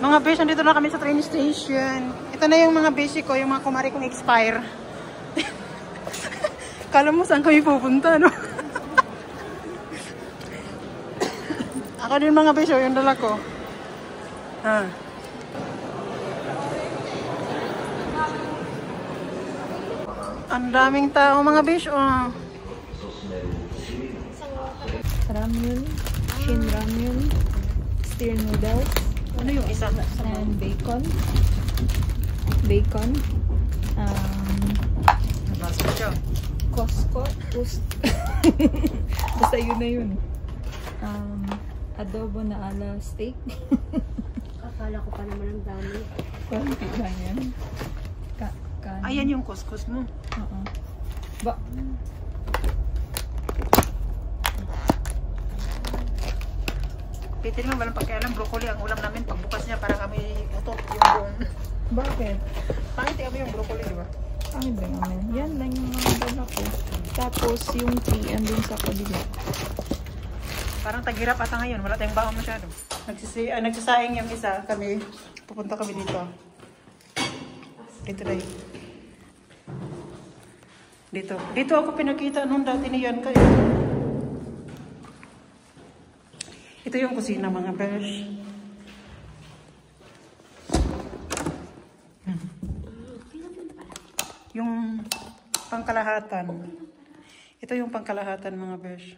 Mga besh, nandito na kami sa train station. Ito na yung mga beshi ko, yung mga kumari kong expire. Kala mo saan kami pupunta, no? Ako din mga besh, yung dala ko. Ang daming tao mga besh, oh. Ramyun, shin ramyun, stir noodles. Ano yung isa? And bacon. Bacon. Nabasa siya. Costco. Basta yun na yun. Adobo na ala steak. Akala ko pa naman ang dami. Konti lang yan. Ayan yung couscous mo. Oo. Ba? Pwede naman walang pagkailan, broccoli ang ulam namin. Pagbukas niya para kami utot yung buong. Bakit? Pangit kami yung broccoli, di ba? Ano ba naman? Yan lang yung mga dala ko. Tapos yung tea andun sa kabila. Parang taghirap ata ngayon. Wala tayong baon masyado. Nagsasayang yung isa. Kami, pupunta kami dito. Dito na yun. Dito. Dito ako pinakita nung dati niyan kayo. Ito yung kusina mga besh. Yung pangkalahatan. Ito yung pangkalahatan mga besh.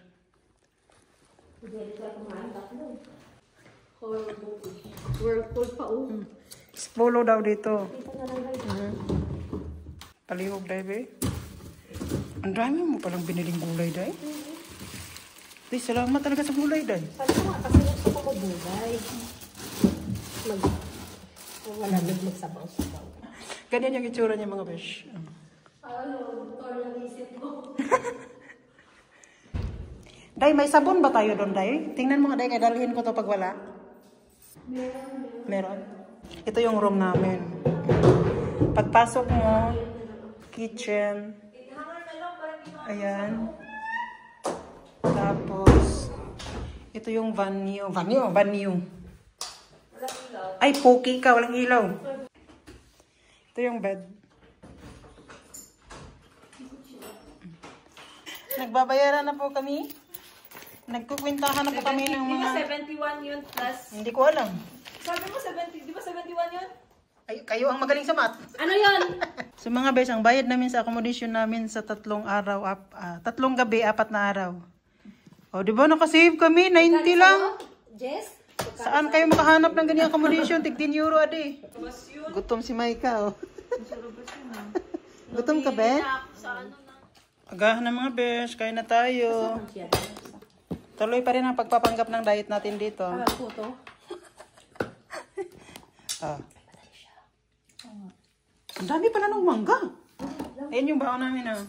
Whirlpool pa, oh. Polo daw dito. Palihog, baby. Ang dami mo palang biniling gulay, day. Day, salamat talaga sa gulay, day. Paano nga, kasi gusto ko magulay. Wala magsabaw-sabaw. Ganyan yung itsura niya, mga besh. Or nagisip ko. Day, may sabon ba tayo doon, day? Tingnan mo nga, day, kadalhin ko to pag wala. Meron. Ito yung room namin. Pagpasok mo, kitchen. Ayan. Tapos, ito yung banyo. Banyo. Ay, poki ka. Walang ilaw. Ito yung bed. Nagbabayaran na po kami. Nagkukwintahan na po kami ng mga... Di ba 71 yun plus? Hindi ko alam. Sabi mo 70, di ba 71 yun? Ay, kayo ang magaling sa math. Ano yun? So mga bes, ang bayad namin sa accommodation namin sa 3 araw, 3 gabi, 4 na araw. O, di ba nakasave kami? 90 lang. Jess? Saan kayo makahanap ng ganyan accommodation? Tig 10 euro adi. Gutom si Maika, oh. Gutom ka, be? Agahan na mga bes, kain na tayo. Tuloy pa rin ang pagpapanggap ng diet natin dito. Ang dami pala ng mangga. Ayan yung baon namin, ah.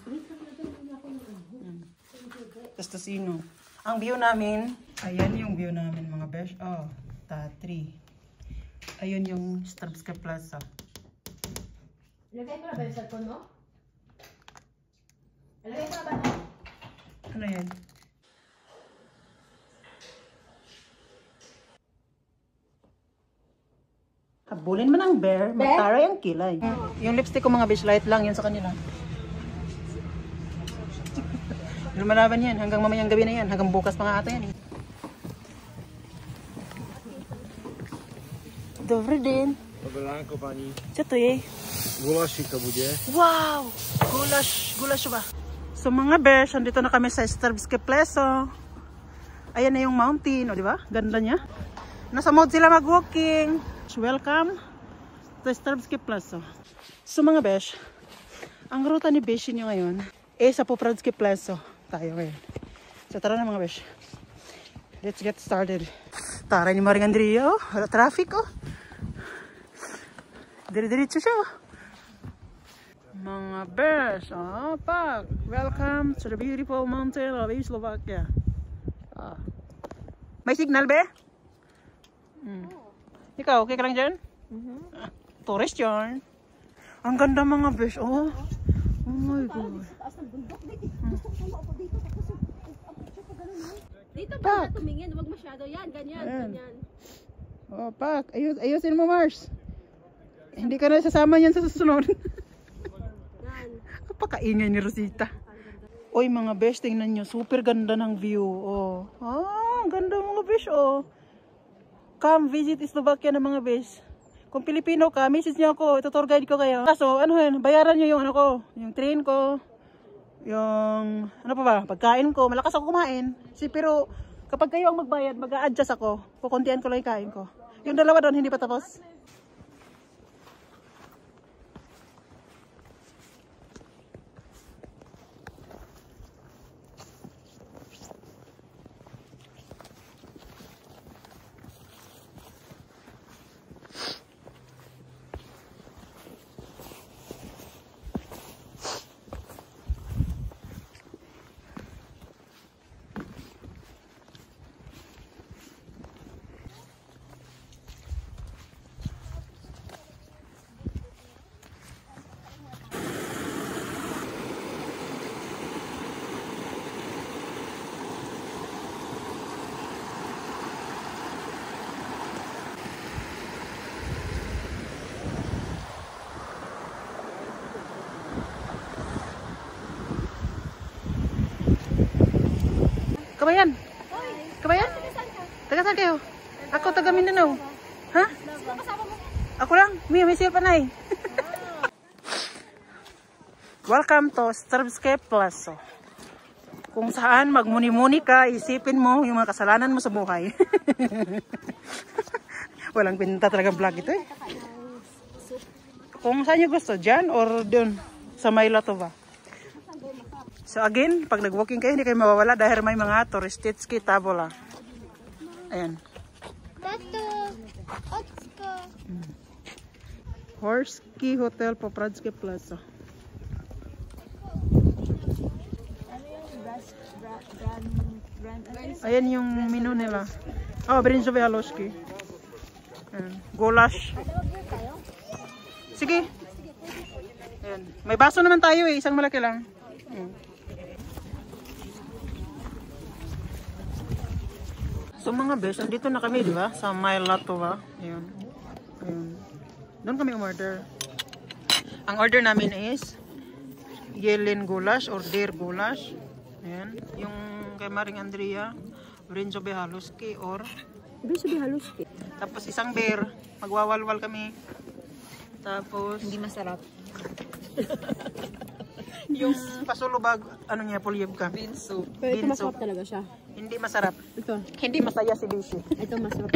Tostosino. Ang view namin, ayan yung view namin, mga besh. Oh, Tatri. Ayun yung Starbska Plaza. Lagay ko na ba yung cellphone mo? Lagay ko na ba? Ano yan? Habulin man ang bear, mataray ang kilay. Yung lipstick ko mga besh, light lang yun sa kanila. Lumalaban yan, hanggang mamayang gabi na yan, hanggang bukas pa nga ata yan. Dobry din. Dobré ránko, paní. Co to je? Gulašik to bude. Wow! Gulash ba? So mga besh, andito na kami sa Starbska Plaza. Ayan na yung mountain, o di ba? Ganda niya. Nasa mode sila mag-walking. Welcome to Starbska Plaza. So mga besh, ang ruta ni besh nyo ngayon sa Popradski Plaza tayo ngayon. So tara na mga besh. Let's get started. Tara ni Maring Andrea, oh. Wala traffic, oh. Dire-diretso siya, oh. Mga besh, welcome to the beautiful mountain of Slovakia. May signal, be? Ikaw, okay ka lang dyan? Tourist yun. Ang ganda mga besh, oh. Oh my God. Dito ba na tumingin? Huwag masyado. Yan, ganyan, ganyan. Oh, pak. Ayusin mo, Mars. Hindi ka na sasama niyan sa susunod. Napakaingay ni Rosita. Oy, mga besh, tingnan nyo. Super ganda ng view. Oh. Ang ganda mga besh, oh. Come visit Slovakia ng mga besh. Kung Pilipino ka, message niyo ako. Ito tour guide ko kayo. Kaso, ano yun, bayaran nyo yung ano ko. Yung train ko. Yung, ano pa ba, pagkain ko. Malakas ako kumain. Pero, kapag kayo ang magbayad, mag-a-adjust ako. Kukuntian ko lang yung kain ko. Yung dalawa doon, hindi pa tapos. Kabayan? Kabayan? Taga saan kayo? Ako taga Mindanao. Ha? Ako lang. May silpa na eh. Welcome to Starscape Plaza. Kung saan magmuni-muni ka, isipin mo yung mga kasalanan mo sa buhay. Walang pinta talaga vlog ito eh. Kung saan nyo gusto, dyan or dun sa Maylato ba? So again, pag nag-walking kayo, hindi kayo mawawala dahil may mga turistitski tabola. Ayan. Horski Hotel Popradski Plaza. Ayan yung menu nila. Oh, Brinzovi Haloski. Gulash. Sige. Ayan. May baso naman tayo eh. Isang malaki lang. So mga besh, andito na kami, di ba? Sa Maylato ba? Ayan. Ayan. Doon kami umorder. Ang order namin is Yelin Gulash or Deer Gulash. Ayan. Yung kay Maring Andrea, Brinzovi Haloski or Brinzovi Haloski. Tapos isang beer. Magwawalwal kami. Tapos Hindi masarap. yung pasulubag, ano niya, pulyeb ka. Pero ito Bean masarap soup. talaga siya. Hindi masarap. Ito. Hindi masaya si Bishi. Ito masarap.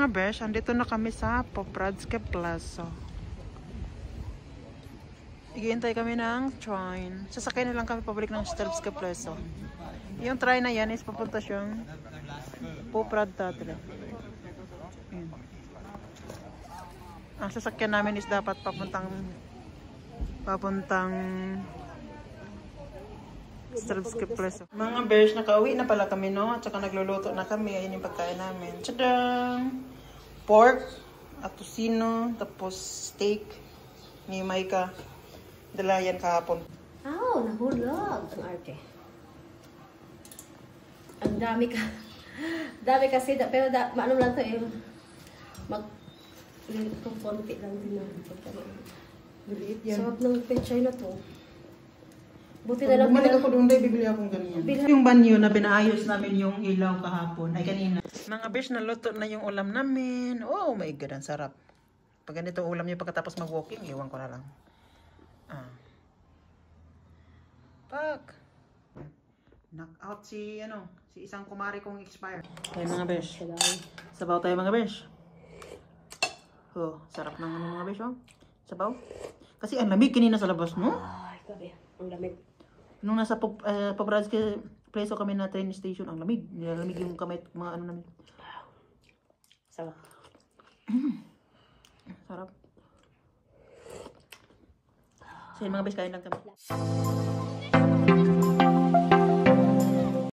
mga besh, andito na kami sa Popradske Plaza. Ighihintay kami ng train. Sasakay na lang kami pabalik ng Starbske Plaza. Yung train na yan is papunta siyang Poprad Tatra. Ang sasakyan namin is dapat papuntang Starbske Plaza. Mga bears, nakauwi na pala kami, no? At saka nagluluto na kami. Ayun yung pagkain namin. Tadang! Pork, at tocino, tapos steak ni Maika. Dala yan kahapon. Oh, nahulog ang arte. Ang dami ka. Dami kasi, pero maano lang to eh. Kung konti lang din ang Maliit yan. sarap ng pechay na to. Buti na lang. Bumalik ako doon, bibili akong ganyan. Yung banyo na pinaayos namin yung ilaw kahapon, ay kanina. Mga besh, naluto na yung ulam namin. Oh my God, ang sarap. Pag ganito ulam niyo pagkatapos mag-walking, iwan ko na lang. Knock out si isang kumari kong expire. Okay mga besh. Sabaw tayo mga besh. Oh, sarap ng mga besh, oh. Sabaw. Kasi ang lamig kanina sa labas, no? Ay, grabe. Ang lamig. Nung nasa Popradske Plaza kami na train station, ang lamig. Nilalamig yung kamay, mga ano namin. Sarap. Sarap. So yun mga besh, kain lang kami.